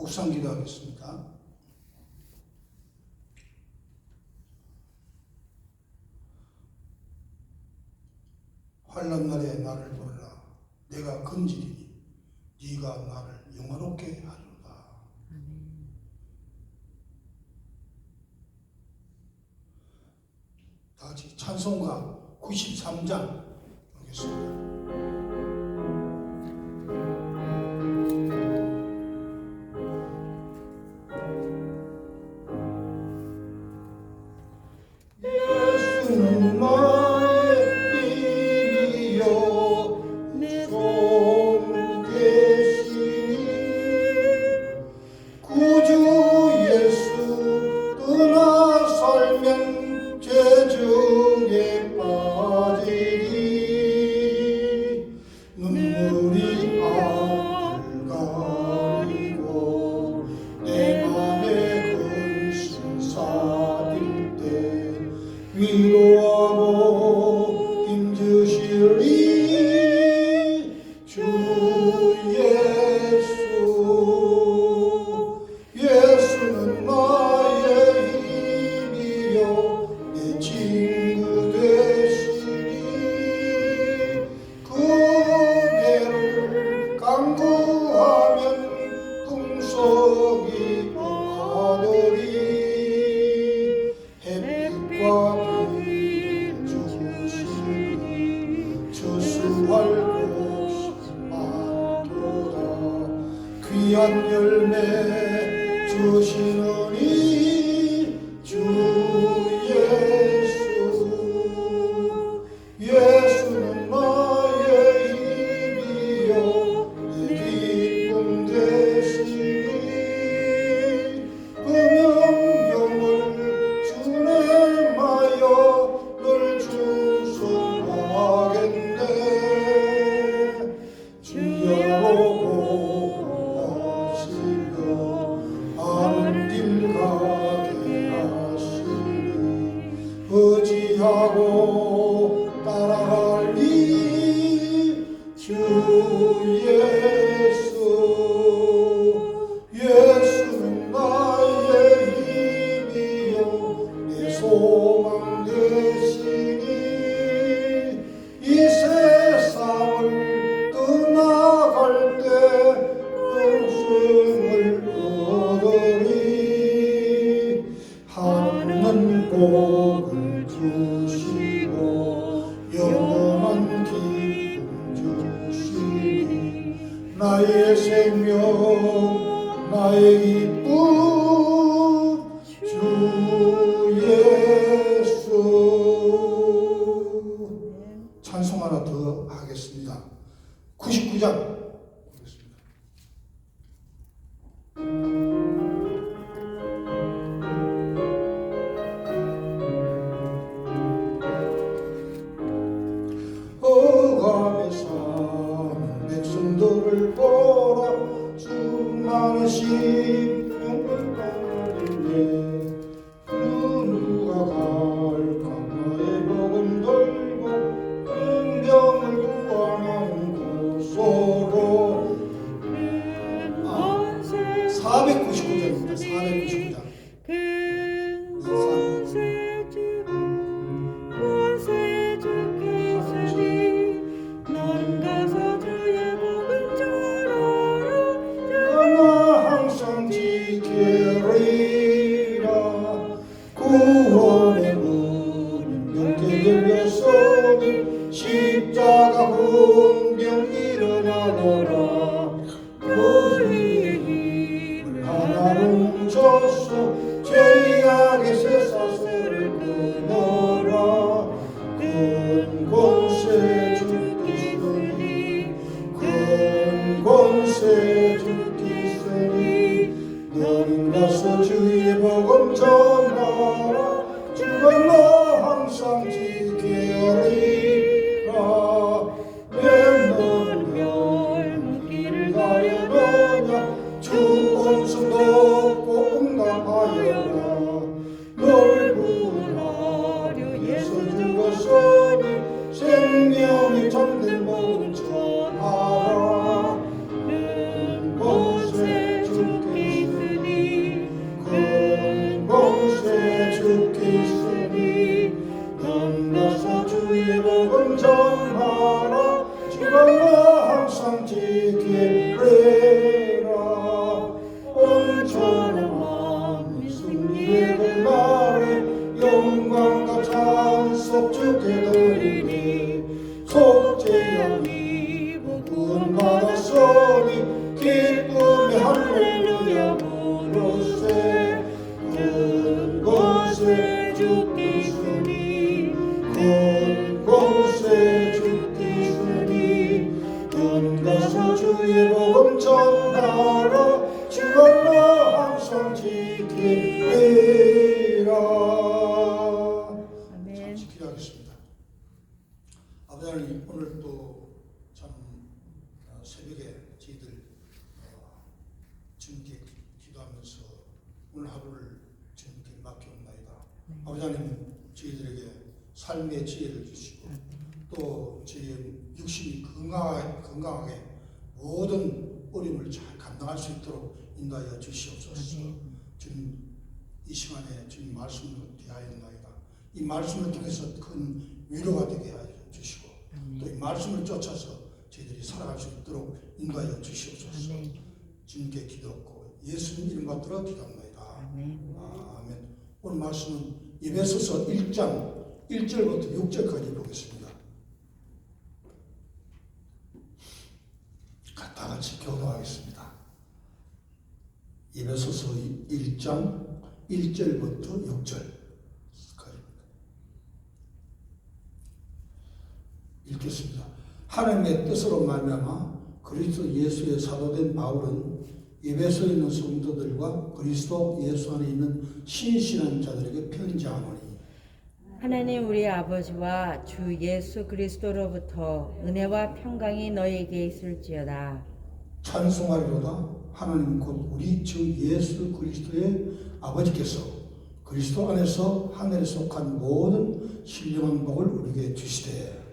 묵상 기도하겠습니다. 환난 날에 나를 부르라. 내가 건지리니 네가 나를 영화롭게 하리로다. 다 같이 찬송가 93장 보겠습니다. 예수는 나의 힘이요 내 소망 되시니 구주 예수 떠나 살면 죄중에 빠지리 눈물이 앞을 가리고 내 맘에 근심 쌓일 때 위로하고 힘주시리 주 예수. 예수는 나의 힘이요 내 친구 되시리 그대를 간구하면 풍속이 하더리 햇빛과 귀한 열매 주시느니 주 예수. 예수는 나의 힘이요 내 기쁨 되시니 그 명령을 준행하여 늘 충성하겠네. 주여 의지하고 따라갈리 주 예수. 예수는 나의 힘이요 내 소망 되시니 이 세상을 떠나갈 때 영생을 얻으리 하는 복을 주시고 영원한 기쁨 주시니 나의 생명 나의 기쁨 주 예수. 찬송 하나 더 하겠습니다. 99장 어감에 사는 백성들을 보라 수많은 심령을 떠나는데 누가 갈까 나의 복음 들고 인병을 구하는 곳으로 499장입니다. 499장 구원의 문은 영계 열렸으니 십자가 hun경 일어나노라. 너희의 힘을 하나로 뭉쳐서 죄악의 쇠사슬을 끊어라. 큰 권세 주께 있으니 큰 권세 주께 있으니 너는 가서 주의 복음 전하라. 주가 너 항상 지게 하리라. 왜 너는 멸무기를 가려느냐. 주 온수 높고 응답하여라. 널 구원하려 예수 죽었으니 생명이 참된 복음 전하라. 큰 권세 주께 주께서니 온 곳에 주께서니 너는 가서 주의 복음 전하라 주 홀로 항상 지키리라. 아멘. 지키겠습니다. 아버지 하나님, 오늘 또 참 새벽에 저희들 주님께 기도하면서 오늘 하루를 주님께 맡겨옵나이다. 아버지 하나님, 저희들에게 삶의 지혜를 주시고 또 저희 육신이 건강하게 모든 어려움을 잘 감당할 수 있도록 인도하여 주시옵소서. 주님, 이 시간에 주님 말씀을 대하였나이다. 이 말씀을 통해서 큰 위로가 되게 하여 주시고 또 이 말씀을 쫓아서 저희들이 살아갈 수 있도록 인도하여 주시옵소서. 주님께 기도하고 예수님 이름 받들어 기도합니다. 아멘. 오늘 말씀은 에베소서 1장 1절부터 6절까지 보겠습니다. 다 같이 교도하겠습니다. 에베소서 1장 1절부터 6절 읽겠습니다. 하나님의 뜻으로 말미암아 그리스도 예수의 사도된 바울은 에베소에 있는 성도들과 그리스도 예수 안에 있는 신실한 자들에게 편지하노니 하나님 우리 아버지와 주 예수 그리스도로부터 은혜와 평강이 너에게 있을지어다. 찬송하리로다. 하나님 곧 우리 주 예수 그리스도의 아버지께서 그리스도 안에서 하늘에 속한 모든 신령한 복을 우리에게 주시되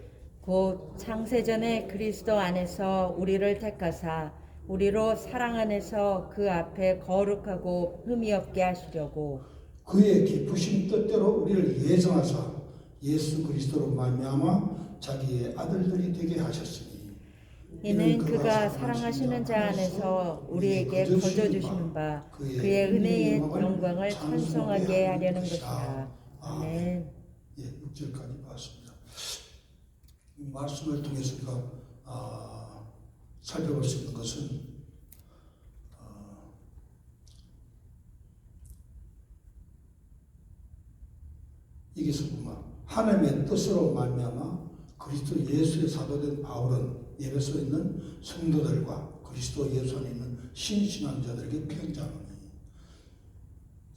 곧 창세전에 그리스도 안에서 우리를 택하사 우리로 사랑 안에서 그 앞에 거룩하고 흠이 없게 하시려고 그의 기쁘신 뜻대로 우리를 예정하사 예수 그리스도로 말미암아 자기의 아들들이 되게 하셨으니 이는 그가 사랑하시는 자 안에서 우리에게 거저 주시는 바 그의 은혜의 영광을 찬송하게 하려는 것이라. 아멘. 예, 6절까지 봤습니다. 이 말씀을 통해서 우리가 살펴볼 수 있는 것은 이것뿐만 하나님의 뜻으로 말미암아 그리스도 예수의 사도된 바울은 에베소에 있는 성도들과 그리스도 예수 안에 있는 신신한 자들에게 편지하노니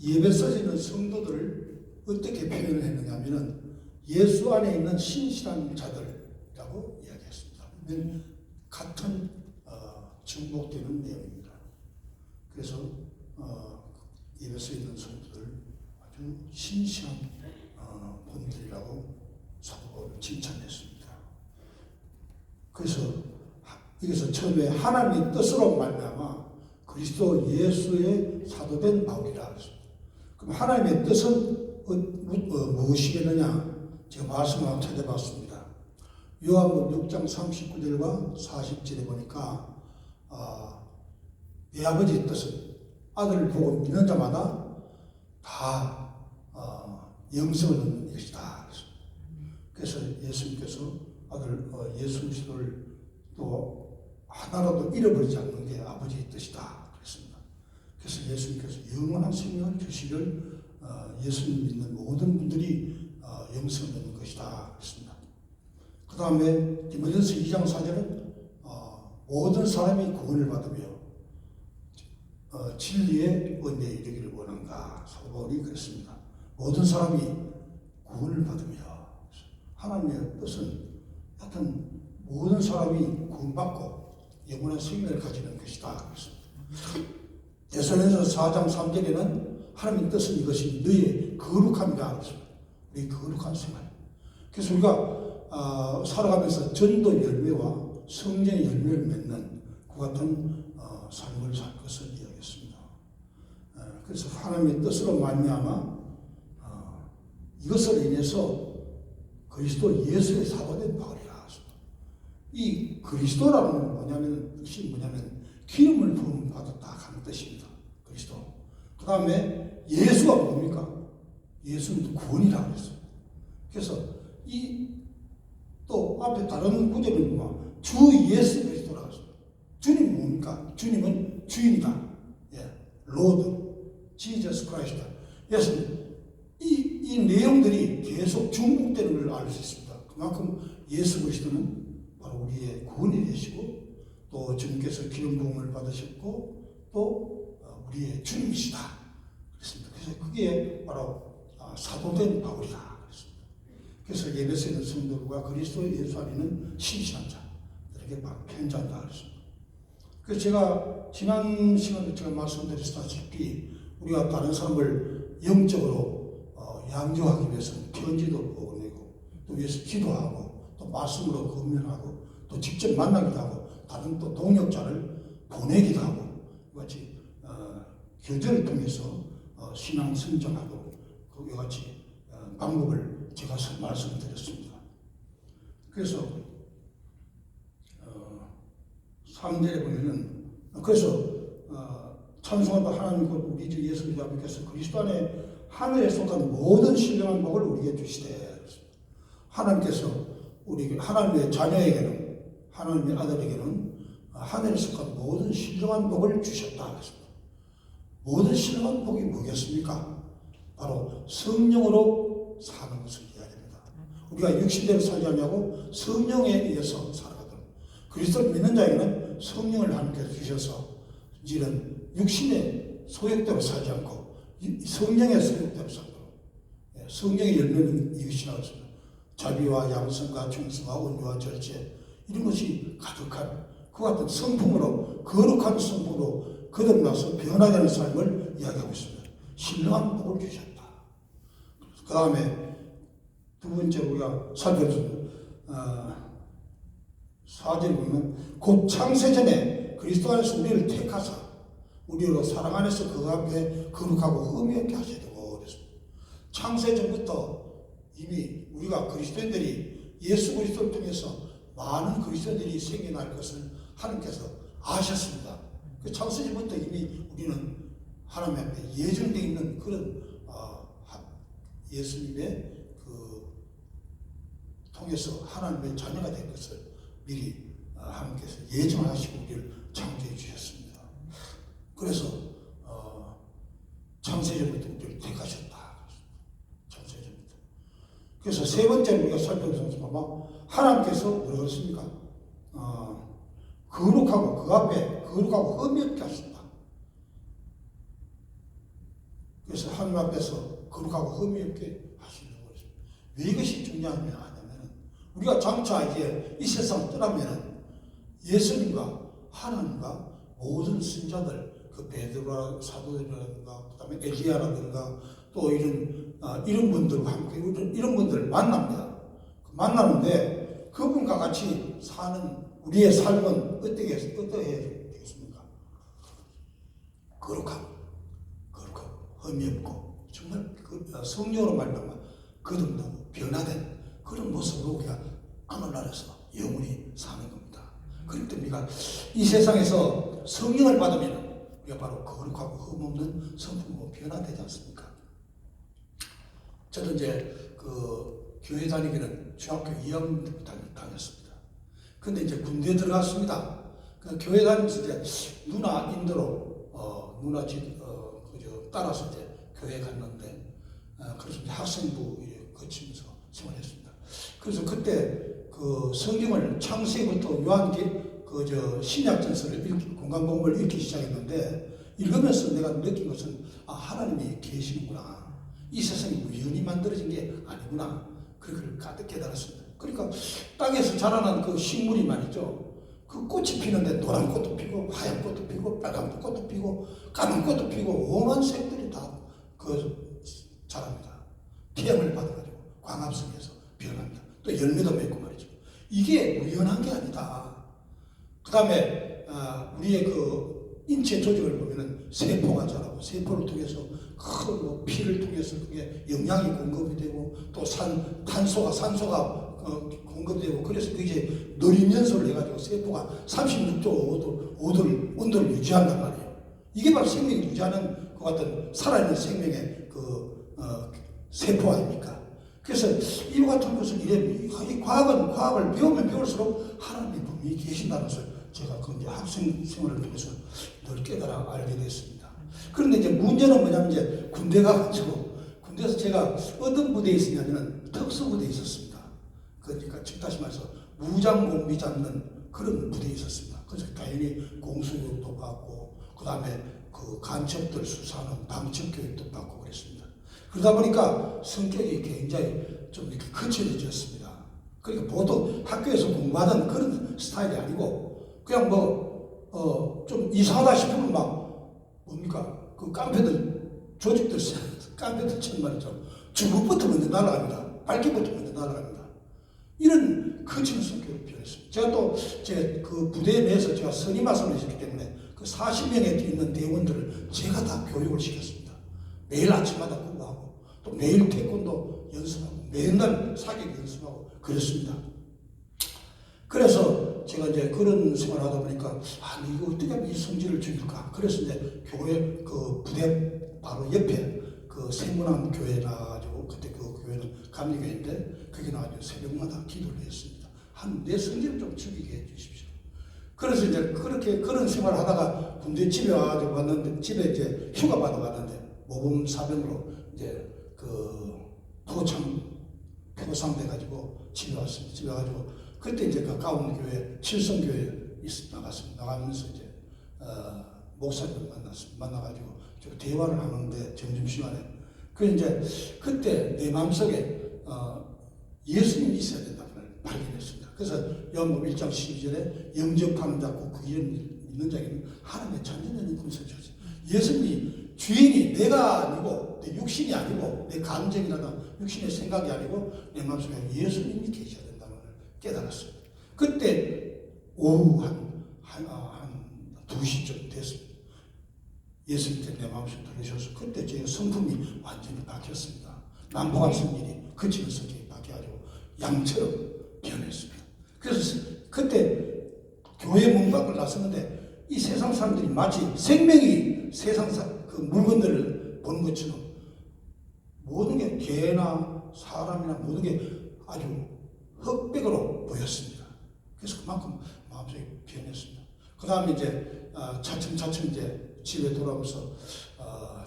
에베소에 있는 성도들을 어떻게 표현을 했느냐 하면은 예수 안에 있는 신실한 자들이라고 이야기했습니다. 같은 중복되는 내용입니다. 그래서 에베소에 있는 성도들 아주 신실한 분들이라고 사도 바울은 칭찬했습니다. 그래서 여기서 처음에 하나님의 뜻으로 말미암아 그리스도 예수의 사도된 바울이라 그랬습니다. 그럼 하나님의 뜻은 무엇이겠느냐? 제가 말씀을 한번 찾아봤습니다. 요한복음 6장 39절과 40절에 보니까 내 아버지의 뜻은 아들을 보고 믿는 자마다 다 영생을 얻는 것이다. 그래서 예수님께서 아들 예수 그리스도를 또 하나라도 잃어버리지 않는 게 아버지의 뜻이다. 그랬습니다. 그래서 예수님께서 영원한 생명을 주시를 예수님 믿는 모든 분들이 영생을 얻는 것이다. 그랬습니다. 그 다음에 디모데전서 2장 4절은 모든 사람이 구원을 받으며 진리의 은혜에 이르기를 원한다. 사도 바울이 그랬습니다. 모든 사람이 구원을 받으며 하나님의 뜻은 하여튼 모든 사람이 구원받고 영원한 생명을 가지는 것이다. 그랬습니다. 에베소서 4장 3절에는 하나님의 뜻은 이것이 너의 거룩함이다. 그랬습니다. 우리 거룩한 생활. 그래서 우리가 살아가면서 전도 열매와 성령의 열매를 맺는 그 같은 삶을 살 것을 이야기했습니다. 그래서 하나님의 뜻으로 말미암아 이것으로 인해서 그리스도 예수의 사도된 바울이라. 이 그리스도라는 뭐냐면 뜻이 뭐냐면 기름을 부음 받았다 하는 뜻입니다. 그리스도. 그 다음에 예수가 뭡니까? 예수는 구원이라고 했어요. 그래서 이 또 앞에 다른 구절은 뭐 주 예수 그리스도라고 했어요. 주님 뭡니까? 주님은 주인이다. 예, 로드, 지저스 크라이스트. 예수님 이 이 내용들이 계속 중복되는 걸 알 수 있습니다. 그만큼 예수 그리스도는 바로 우리의 구원이 되시고 또 주님께서 기름 부음을 받으셨고 또 우리의 주님이시다 그랬습니다. 그래서 그게 바로 사도된 바울이다 그랬습니다. 그래서 예배소에 있는 성도들과 그리스도 예수 안에는 신실한 자들에게 바로 편지한다 그랬습니다. 그래서 제가 지난 시간에 제가 말씀드렸다시피 우리가 다른 사람을 영적으로 양조하기 위해서는 편지도 보내고 또 위해서 기도하고 또 말씀으로 권면하고 또 직접 만나기도 하고 다른 또 동역자를 보내기도 하고 이같이 교제를 통해서 신앙 성장하도록 그와 같이 방법을 제가 말씀드렸습니다. 그래서 3절에 보면은 그래서 찬송하다 하나님 곧 우리 주 예수 그리스도 아버지께서 그리스도 안에 하늘에 속한 모든 신령한 복을 우리에게 주시되 하나님께서 우리 하나님의 자녀에게는 하나님의 아들에게는 하늘에 속한 모든 신령한 복을 주셨다 그랬습니다. 모든 신령한 복이 뭐겠습니까? 바로 성령으로 사는 것을 이야기합니다. 우리가 육신대로 살지 않냐고 성령에 의해서 살아가도록 그리스도를 믿는 자에게는 성령을 하나님께서 주셔서 이제는 육신의 소욕대로 살지 않고 성령의 소욕대로 살도록 성령의 열매는 이것이라고 했습니다. 자비와 양성과 충성과 온유와 절제 이런 것이 가득한 그 같은 성품으로 거룩한 성품으로 거듭나서 변화되는 삶을 이야기하고 있습니다. 신령한 복을 주셨다. 그 다음에 두 번째 우리가 살펴보면 4절에 보면 곧 창세전에 그리스도 안에서 우리를 택하사 우리로 사랑 안에서 그 앞에 거룩하고 흠이 없게 하시려고 그랬습니다. 창세전부터 이미 우리가 그리스도인들이 예수 그리스도를 통해서 많은 그리스도인들이 생겨날 것을 하나님께서 아셨습니다. 그 창세전부터 이미 우리는 하나님 앞에 예정되어 있는 그런 예수님의 통해서 하나님의 자녀가 될 것을 미리 하나님께서 예정하시고 우리를 창조해 주셨습니다. 그래서 창세전부터 우리를 택하셨다. 창세전부터. 그래서 세 번째 우리가 살펴보면 하나님께서 무엇입니까? 거룩하고 그 앞에 거룩하고 흠이 없게 하신다. 그래서 하나님 앞에서 거룩하고 흠이 없게 하시는 거죠. 왜 이것이 중요하냐면 우리가 장차 이제 이 세상 떠나면 예수님과 하나님과 모든 신자들 그 베드로라 사도들이라든가 그다음에 엘리야라든가 또 이런 분들과 함께 이런 분들을 만납니다. 만나는데 그분과 같이 사는 우리의 삶은 어떻게 되겠습니까? 거룩하고 흠이 없고 정말 성령으로 말미암아 거듭나고 변화된 그런 모습으로 우리가 하늘나라에서 영원히 사는 겁니다. 그렇기 때문에 우리가 이 세상에서 성령을 받으면 우리가 바로 거룩하고 흠없는 성품으로 변화되지 않습니까? 저도 이제 그 교회 다니기는 중학교 2학년 때부터 다녔습니다. 근데 이제 군대에 들어갔습니다. 그 교회 다니면서 이제 누나 인도로 누나 집 따라서 이제 교회에 갔는데 그래서 이제 학생부 거치면서 생활했습니다. 그래서 그때 그 성경을 창세기부터 요한기 신약전서를 공간복음을 읽기 시작했는데 읽으면서 내가 느낀 것은 하나님이 계시는구나. 이 세상이 우연히 만들어진 게 아니구나. 그걸 가득 깨달았습니다. 그러니까 땅에서 자라난 그 식물이 말이죠. 그 꽃이 피는데 노란 꽃도 피고 하얀 꽃도 피고 빨간 꽃도 피고 까만 꽃도 피고 오만 색들이 다 자랍니다. 태양을 받아가지고 광합성에서 변합니다. 또 열매도 맺고 말이죠. 이게 우연한 게 아니다. 그 다음에 우리의 그 인체 조직을 보면은 세포가 자라고 세포를 통해서 큰 피를 통해서 그게 영양이 공급이 되고 또 산소가 공급되고 그래서 그게 느린 연소를 해가지고 세포가 36.5도 온도를 유지한단 말이에요. 이게 바로 생명을 유지하는 그 같은 살아있는 생명의 세포 아닙니까? 그래서 이와 같은 것을 이 과학을 배우면 배울수록 하나님이 분명히 계신다는 것을 제가 그 이제 학생 생활을 통해서 늘 깨달아 알게 됐습니다. 그런데 이제 문제는 뭐냐면 이제 군대 가가지고 군대에서 제가 어떤 부대에 있었냐면 특수부대에 있었습니다. 그러니까 즉 다시 말해서 무장공비 잡는 그런 부대에 있었습니다. 그래서 당연히 공수교육도 받고 그 다음에 그 간첩들 수사하는 방첩교육도 받고 그랬습니다. 그러다 보니까 성격이 굉장히 좀 이렇게 거칠어졌습니다. 그러니까 보통 학교에서 공부하던 그런 스타일이 아니고 그냥 좀 이상하다 싶으면 막 뭡니까 그 깡패들 조직들 깡패들처럼 말이죠. 주먹부터 먼저 날아갑니다. 발기부터 먼저 날아갑니다. 이런 거친 성격으로 변했습니다. 제가 또 제 그 부대 내에서 제가 선임하선을 했기 때문에 그 40명에 있는 대원들을 제가 다 교육을 시켰습니다. 매일 아침마다 공부하고 또 매일 태권도 연습하고 매일 사격 연습하고 그랬습니다. 그래서 제가 이제 그런 생활을 하다 보니까 이거 어떻게 하면 이 성질을 죽일까? 그래서 이제 교회 그 부대 바로 옆에 그 세문안 교회 나가지고 그때 그 교회는 감리교회인데 거기 나가지고 새벽마다 기도를 했습니다. 내 성질을 좀 죽이게 해주십시오. 그래서 이제 그렇게 그런 생활을 하다가 군대 집에 와가지고 왔는데 집에 이제 휴가 받아 왔는데 모범 사병으로 이제 그 표상돼 가지고 집에 왔습니다. 집에 와가지고 그때 이제 가까운 교회 칠성교회 나갔습니다. 나가면서 이제 목사님을 만나가지고 좀 대화를 하는데 점심시간에 그 이제 그때 내 마음속에 예수님이 있어야 된다는 걸 발견했습니다. 그래서 요한복음 1장 12절에 영접하는 자 곧 그 이름 있는 자에게는 하나님의 전전적인 군사를 주었어요. 예수님이 주인이 내가 아니고 내 육신이 아니고 내 감정이라나 육신의 생각이 아니고 내 마음속에 예수님이 계셔야 된다는 걸 깨달았습니다. 그때 오후 한 2시쯤 됐습니다. 예수님께 내 마음속에 들으셔서 그때 제 성품이 완전히 바뀌었습니다. 남북한 성질이 그치는 성격이 바뀌어가지고 양처럼 변했습니다. 그래서 그때 교회 문 밖을 나섰는데 이 세상 사람들이 마치 생명이 세상 그 물건들을 보는 것처럼 모든 게 개나 사람이나 모든 게 아주 흑백으로 보였습니다. 그래서 그만큼 마음속이 변했습니다. 그 다음에 이제 차츰차츰 이제 집에 돌아오면서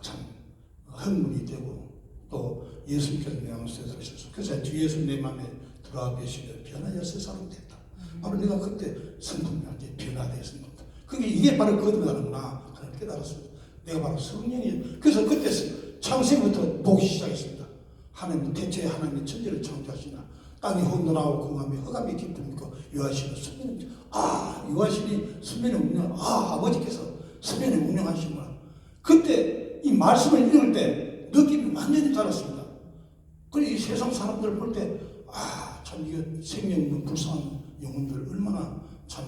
참 흥분이 되고 또 예수님께서 내 마음속에 들으셔서 그래서 주 예수 내 마음에 들어와 계시며 변화되어서 사람 됐다. 바로 내가 그때 성품이 완전히 변화되었습니다. 이게 바로 거듭나는구나 하는 깨달았습니다. 내가 바로 성령이 그래서 그때 창세부터 보기 시작했습니다. 하나님 대체 하나님의 천지를 창조하시나 땅이 혼돈하고 공함이 흑암이 깊으니까 요하시는 수면이 요하시니 수면의 운명 아버지께서 수면의 운명하시구나. 그때 이 말씀을 읽을 때 느낌이 완전히 달랐습니다. 그리고 이 세상 사람들을 볼 때 참 이게 생명 없는 불쌍한 영혼들 얼마나 참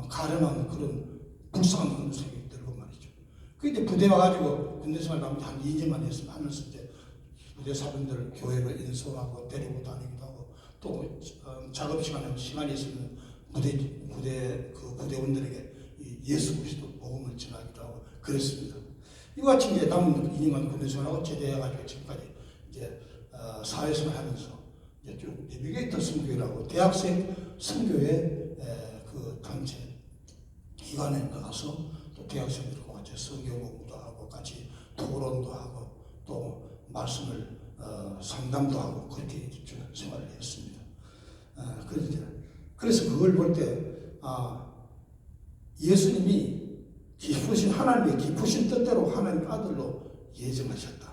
가련한 그런 불쌍한 그런 생각이 들고 말이죠. 그 이제 부대 와가지고 군대 생활 나면 한 2년만 했으면 하면서 이제 부대 사병들 교회로 인솔하고 데리고 다니기도 하고 또 작업 시간이 있으면 부대원들에게 예수 그리스도 복음을 전하기도 하고 그랬습니다. 이와 같이 이제 남은 2년간 군대 생활하고 제대해가지고 지금까지 이제 사회생활 하면서 이제 쭉 내비게이터 선교회라고 대학생 선교회 그 단체 기관에 나가서 또 대학생들과 같이 성경 공부도 하고 같이 토론도 하고 또 말씀을 상담도 하고 그렇게 생활을 했습니다. 그래서 그걸 볼 때 예수님이 깊으신 하나님의 깊으신 뜻대로 하나님 아들로 예정하셨다.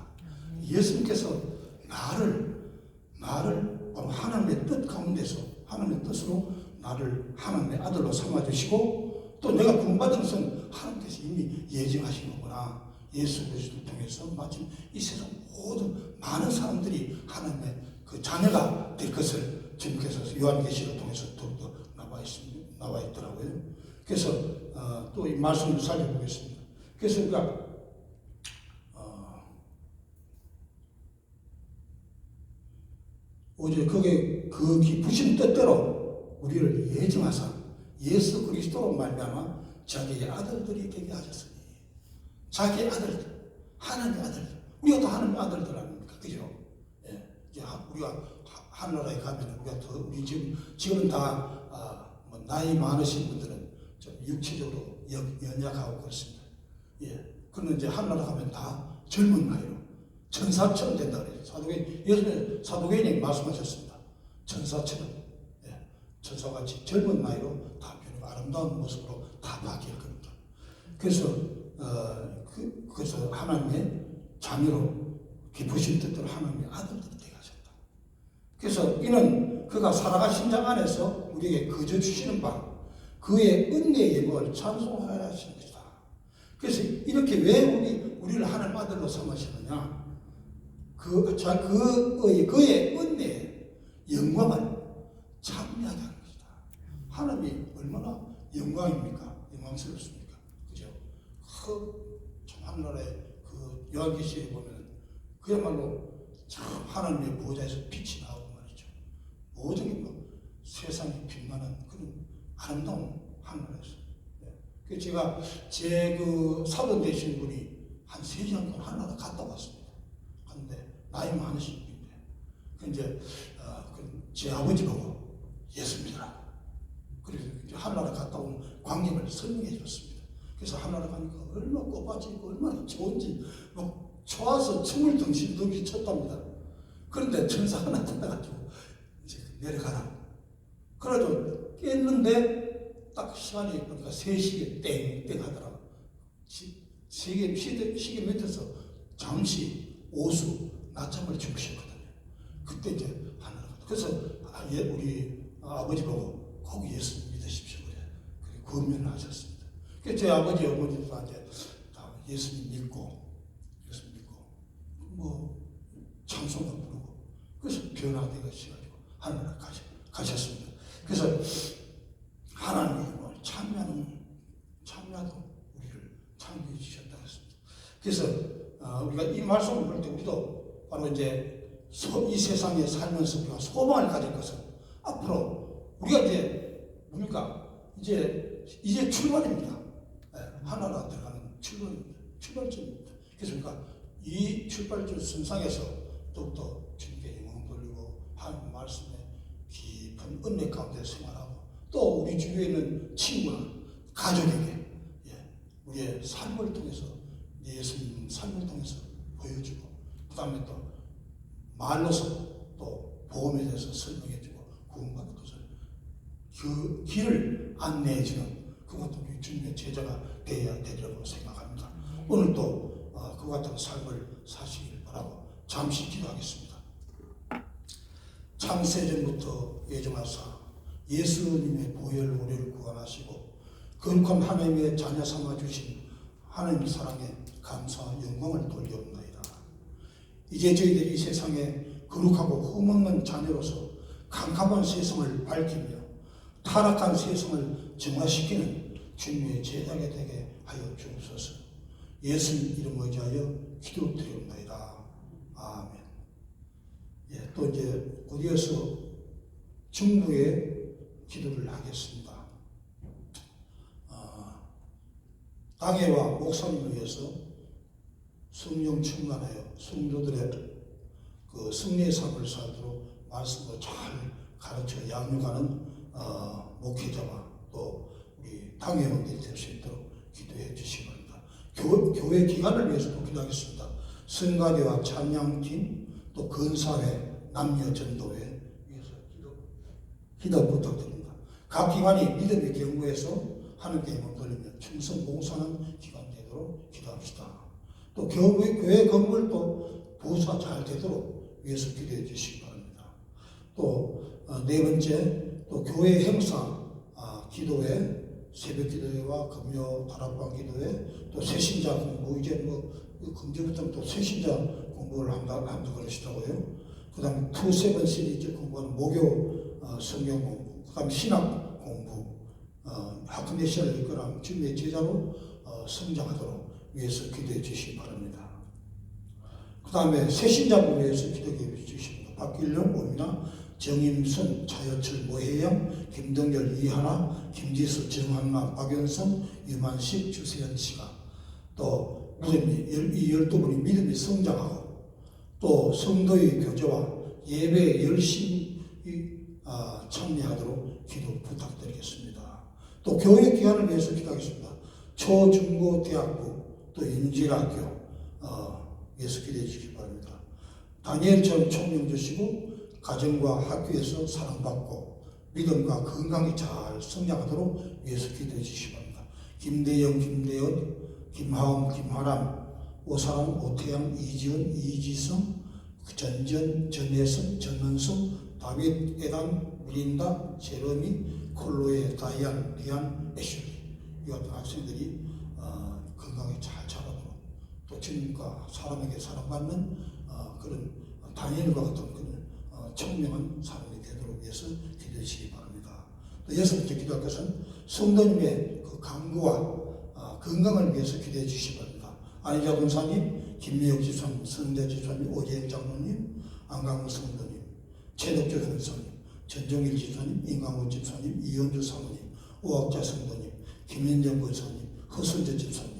예수님께서 나를 바로 하나님의 뜻 가운데서 하나님의 뜻으로 나를 하나님의 아들로 삼아주시고 또 내가 구원받은 것은 하나님께서 이미 예정하신 거구나. 예수 그리스도를 통해서 마침 이 세상 모든 많은 사람들이 하나님의 그 자녀가 될 것을 주님께서 요한계시를 통해서 더욱더 나와 있더라고요. 그래서 또 이 말씀을 살펴보겠습니다. 그래서 우리가 오직 그게 그 깊으신 뜻대로 우리를 예정하사 예수 그리스도로 말미암아 자기의 아들들이 되게 하셨으니 자기의 아들들 하나님의 아들들 우리가 또 하나님의 아들들 아닙니까? 그죠? 예. 우리가 하늘나라에 가면 우리가 더 우리 지금은 다 나이 많으신 분들은 좀 육체적으로 연약하고 그렇습니다. 예. 그러면 이제 하늘나라 가면 다 젊은 나이로 천사처럼 된다 그래요. 예수님 사도계인이 말씀하셨습니다. 천사처럼, 천사같이 젊은 나이로 다 변하고 아름다운 모습으로 다 바뀔 겁니다. 그래서 그래서 하나님의 자녀로 기쁘신 뜻대로 하나님의 아들들이 되게 하셨다. 그래서 이는 그가 살아가신 자 안에서 우리에게 거저 주시는 바 그의 은혜의 예물을 찬송하여 하시는 것이다. 그래서 이렇게 왜 우리를 하나님 아들로 삼으시느냐? 그의 은혜의 영광을 찬미하게 하는 것이다. 하나님이 얼마나 영광입니까? 영광스럽습니까? 그죠? 참 하늘나라의 그 요한계시에 보면 그야말로 참 하나님의 보좌에서 빛이 나오고 말이죠. 모든 게 세상이 빛나는 그런 아름다운 하늘나라였어요. 그래서 제가 제 그 사돈 되신 분이 한 3시간 동안 하늘나라 갔다 왔습니다. 근데 나이 많으신 분인데, 이제 제 아버지 보고 예수 믿어라. 그래서 이제 하늘나라 갔다 온 광경을 설명해 줬습니다. 그래서 하늘나라 가니까 얼마나 꽃밭이고 얼마나 좋은지 막 좋아서 춤을 덩실덩실 췄답니다. 그런데 천사가 나타나가지고 이제 내려가라. 그래가지고 깼는데 딱 시간이 보니까 3시에 땡땡 하더라고. 시계 밑에서 잠시 오수 낮잠을 주무셨거든요. 그때 이제 하늘나라 갔다. 그래서 우리 아버지 보고 꼭 예수 믿으십시오. 그래 권면을 하셨습니다. 그래서 제 아버지 어머니도 이제 예수님 믿고 뭐 찬송도 부르고 그래서 변화되고 시가지고 하늘나라 가셨습니다. 그래서 하나님의 영광을 참여하도 우리를 참여해 주셨다 했습니다. 그래서 우리가 이 말씀을 볼 때 우리도 바로 이제 이 세상에 살면서 우리가 소망을 가질 것은 앞으로 우리가 이제 뭡니까? 이제 출발입니다. 하나라 들어가는 출발점입니다. 그래서 우리가 이 출발점 선상에서 더욱더 주님께 영광 돌리고 하나님 말씀에 깊은 은혜 가운데 생활하고 또 우리 주위에 있는 친구나 가족에게 우리의 삶을 통해서 예수님 삶을 통해서 보여주고 그 다음에 또 말로서 또 복음에 대해서 설명해주고 구원받는 것을 그 길을 안내해주는 그것도 우리 주님의 제자가 되어야 되리라고 생각합니다. 오늘도 그 같은 삶을 사시길 바라고 잠시 기도하겠습니다. 창세전부터 예정하사 예수님의 보혈 우리를 구원하시고 거룩한 하나님의 자녀 삼아 주신 하나님 사랑에 감사와 영광을 돌려옵나이다. 이제 저희들이 이 세상에 거룩하고 흠없는 자녀로서 캄캄한 세상을 밝히며 타락한 세상을 정화시키는 주님의 제자가 되게 하여 주옵소서. 예수님 이름 의지하여 기도드리옵나이다. 아멘. 또 이제 곧 이어서 중부의 기도를 하겠습니다. 당회와 목사님을 위해서 성령 충만하여 성도들의 그 승리의 삶을 살도록 말씀을 잘 가르쳐 양육하는 목회자와 또 우리 당회원들이 될 수 있도록 기도해 주시기 바랍니다. 교회 기관을 위해서도 기도하겠습니다. 성가대와 찬양팀 또 근사회 남녀 전도회 위해서 기도 부탁드립니다. 각 기관이 믿음의 경고에서 하나님께 영광 돌리며 충성 봉사하는 기관 되도록 기도합시다. 또 교회 건물도 부사 잘 되도록 위해서 기도해 주시기 바랍니다. 또 네 번째 또 교회 행사 기도회 새벽 기도회와 금요 다락방 기도회 또 새신자 공부 이제 금요부터 또 새신자 공부를 한다고 그러시더라고요. 그 다음에 2-7 시리즈 공부하는 목요 성경 공부, 그 다음에 신학 공부, 학원의 시간을 이끌어 주님의 제자로 성장하도록 위해서 기도해 주시기 바랍니다. 그 다음에 새신자분 위해서 기도해 주십니다. 박길룡, 오미나, 정임순, 차여철, 모혜영, 김동열, 이하나, 김지수, 정한나, 박연성, 유만식, 주세현 씨가 또 이 12분이 믿음이 성장하고 또 성도의 교제와 예배에 열심히 참여하도록 기도 부탁드리겠습니다. 또 교육 기관을 위해서 기도하겠습니다. 초, 중고, 대학부, 또 인질학교, 위해서 기도해 주시기 바랍니다. 다니엘처럼 총명 주시고 가정과 학교에서 사랑받고 믿음과 건강이 잘 성장하도록 위해서 기도해 주시기 바랍니다. 김대영, 김대현, 김하음, 김하람, 오사람, 오태양, 이지은, 이지성, 전전, 전혜선, 전은성, 다윗, 에단, 미린다, 제러미, 콜로에, 다이안, 리안, 애슐리 이 같은 학생들이 건강히 잘 자라도록 또 주님과 사람에게 사랑받는 그런 다니엘과 같은 그런 청명한 사람이 되도록 위해서 기도해 주시기 바랍니다. 또 여섯 번째 기도할 것은 성도님의 그 강구와 건강을 위해서 기도해 주시기 바랍니다. 안희자 권사님, 김미혁 집사님, 선대 집사님, 오재영 장로님, 안강훈 성도님, 최덕조 권사님, 전종일 집사님, 임강훈 집사님, 이현주 사모님, 오학자 성도님, 김현정 권사님, 허선재 집사님,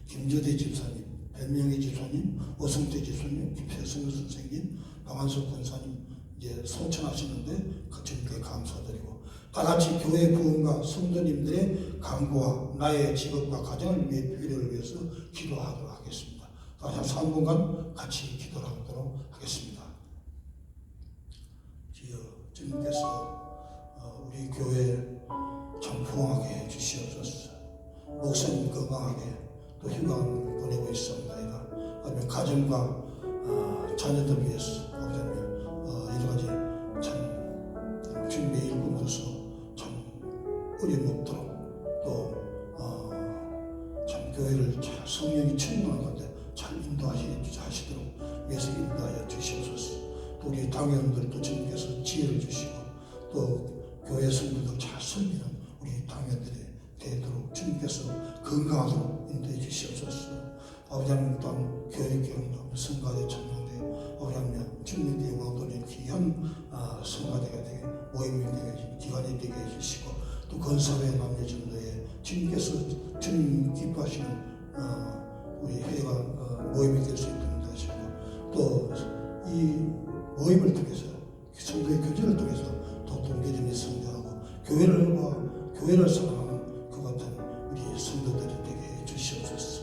김주대 집사님, 변명희 집사님, 오성태 집사님, 김태성 선생님, 방한석 권사님 이제 소천하시는데 그 주님께 감사드리고 다 같이 교회 부흥과 성도님들의 강구와 나의 직업과 가정을 위해 필요를 위해서 기도하도록 하겠습니다. 다시 3분간 같이 기도하도록 하겠습니다. 주여, 주님께서 우리 교회 참 부흥하게 해주시옵소서. 목사님 건강하게 또 휴가 보내고 있습니다. 아멘. 가정과 자녀들 위해서 여러 가지 참 주님의 일꾼으로서 참 어려움 없도록 또 참 교회를 잘 성령이 충만한 건데 잘 인도하시도록 위해서 인도하여 주시옵소서. 또 우리 당회원들도 주님께서 지혜를 주시고 또 교회 성도들 잘 섬기는 우리 당회원들이 되도록 주님께서 건강하도록 인도해 주시옵소서. 아버지 하나님 또한 교회교회로 성가대 참여대 아버지 하나님 주님의 영광 돌리는 귀한 성가대가 되게 모임이 되게 기관이 되게 해주시고 또 건사회 남녀전도에 주님께서 주님 기뻐하시는 우리 회가 모임이 될 수 있도록 하시고 또 이 모임을 통해서 성도의 교제를 통해서 더 동계점이 성장하고 교회를 사랑하는 그 같은 우리 성도들이 되게 해주시옵소서.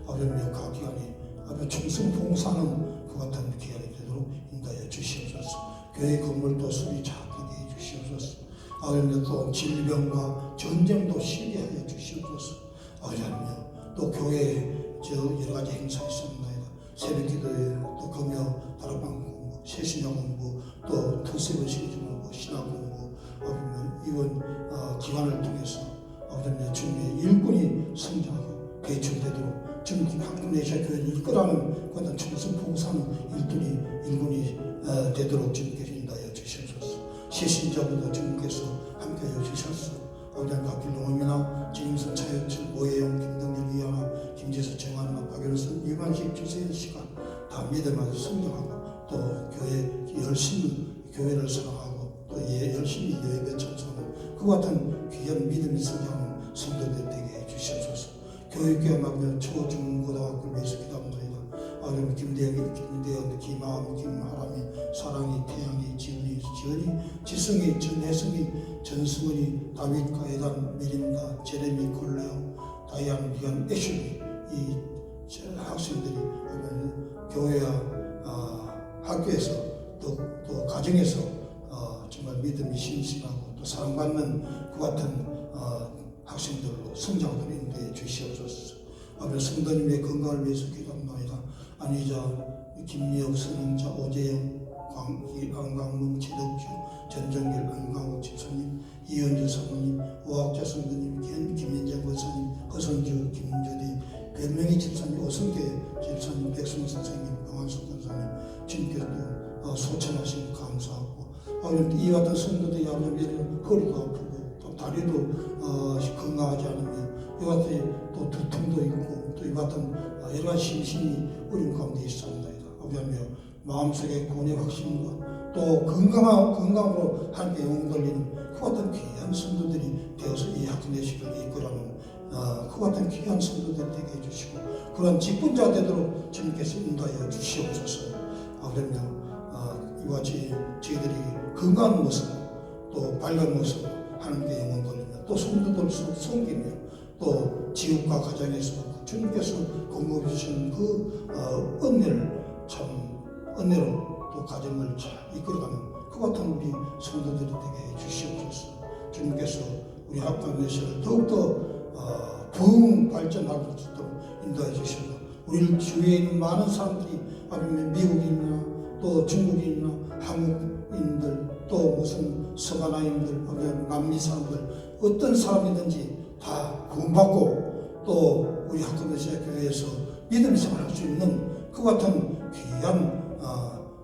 아버지 각 기관이 아버지 충성 봉사하는 그 같은 기관이 되도록 인도하여 주시옵소서. 교회 건물도 수리 잘 되게 해주시옵소서. 아버지 또 질병과 전쟁도 쉬게 하여 주시옵소서. 아버지 하나님 또 교회에 여러 가지 행사 있습니다. 새벽 기도에 또 금요 다락방 공부, 새신앙 공부, 또 특세번 시리즈 공부, 신학 공부, 아버지 이번 기관을 통해서 아버지 주님의 일꾼이 성장하고 배출되도록 주님 학군내셔 교회를 이끌어가는 그런 충성 봉사하는 일꾼이 되도록 주님께서 인도하여 주시옵소서. 새신자보다 주님께서 함께하여 주셨소. 아버지 박길동음이나 지임선 차여철 오해영 김동길 이하나 김지수 정한나 박열선 유관식 주세현 씨가 다 믿음에서 성장하고 또 교회 열심히 교회를 사랑하고 또 열심히 예배 참석하는 그 같은 귀한 믿음이 성장하는 성도들 되게 해주시옵소서. 교육계 막내 초중고등학교를 위해서 기도합니다. 아버지 김대현, 김하음, 김하람이, 사랑이, 태양이, 지은이, 지성이, 전혜성이, 전승은이, 다윗, 가에단, 미린다, 제레미, 콜레오, 다이안, 리안, 애슐리 이 학생들이 교회와 학교에서 또 가정에서 정말 믿음이 신실하고 또 사랑받는 그 같은 학생들로 성장하도록 인도해 주시옵소서. 아버지 성도님의 건강을 위해서 기도합니다. 안희자, 김미혁, 선영자, 오재영, 안강문, 최덕주, 전정길, 안강욱 집사님, 이현주 사모님, 오학자 성도님, 김현정 권사님, 허선주, 김주디, 변명희 집사님, 오성태 집사님, 백승 선생님, 방한숙 권사님, 주님께서 소천하시니 감사하고 이 같은 성도들이 아버지 허리도 아프고 또 다리도 건강하지 않으면 이 같은 또 두통도 있고 또 이 같은 여러 가지 심신이 어려운 가운데 있습니다. 아버지 하나님 마음속에 구원의 확신과 또 건강으로 하나님께 영광 돌리는 그 같은 귀한 성도들이 되어서 이 학교내식을 이끌어가는 그 같은 귀한 성도들 되게 해주시고 그런 직분자 되도록 주님께서 인도하여 주시옵소서. 아버지 하나님 이와 같이 저희들이 건강한 모습 또 밝은 모습으로 하나님께 영광 돌리며 또 성도들 섬기며 또 지옥과 가정에서 주님께서 공급해 주시는 그 은혜를 은혜로 또 가정을 잘 이끌어가는 그 같은 우리 성도들이 되게 해주시옵소서. 주님께서 우리 합당내시를 더욱더 부흥 발전하도록 인도해 주시고, 우리 주위에 있는 많은 사람들이 아니면 미국인이나 또 중국인이나 한국인들 또 무슨 서가나인들 아니면 남미 사람들 어떤 사람이든지 다 구원받고 또 우리 합당내시 교회에서 믿음 생활할 수 있는 그 같은 귀한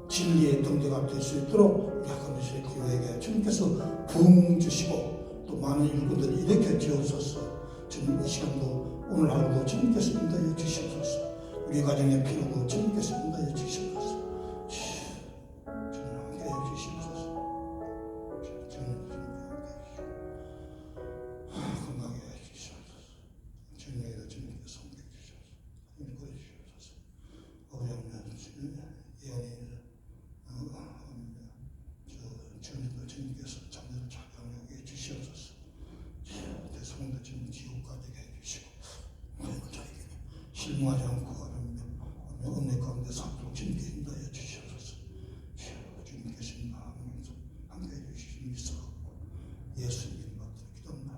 진리의 등대가 될 수 있도록 우리 합당내시 교회에게 주님께서 부흥 주시고 또 많은 일꾼들을 일으켜 주옵소서. 주님 이 시간도 오늘 하루도 주님께서 인도해 주시옵소서. 우리 가정의 필요도 주님께서 인도해 주시옵소서. 주님 함께해 주시옵소서. 주님 함께해 주시옵소서. 건강하게 해 주시옵소서. 주님에게도 주님께서 함께해 주시옵소서. 인도해 주시옵소서. 어려우면 예언이 주님도 주님께서 자녀를 잘 양육해 주시옵소서. 대성도 주님 지옥까지 해주시고 자에게 실망하지 않고 은혜 가운데 살도록 주님께 인도해 주시옵소서. 주님께서 함께 해주시니 있어갖고 예수님 받들어 기도합니다.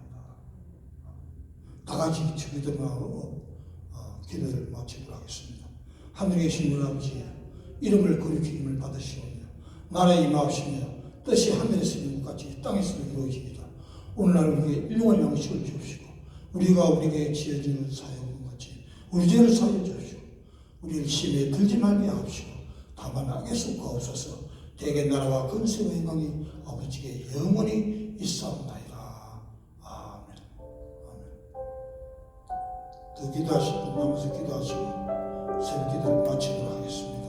다같이 기도하고 기도를 마치도록 하겠습니다. 하늘에 계신 우리 아버지, 이름을 거룩히 힘을 받으시오며 나라에 임하옵시며 뜻이 하늘에서 이룬 것 같이 땅에서도 이루어집니다. 오늘날 우리에게 일용할 양식을 주옵시고 우리가 우리에게 지어지는 사역과 같이 우리 죄를 사하여 주옵시고 우리를 시험에 들지 말게 하옵시고 다만 악에서 구하옵소서. 대개 나라와 근세와 영광이 아버지께 영원히 있사옵나이다. 아멘. 더 기도하시고 남아서 기도하시고 새벽 기도를 마치도록 하겠습니다.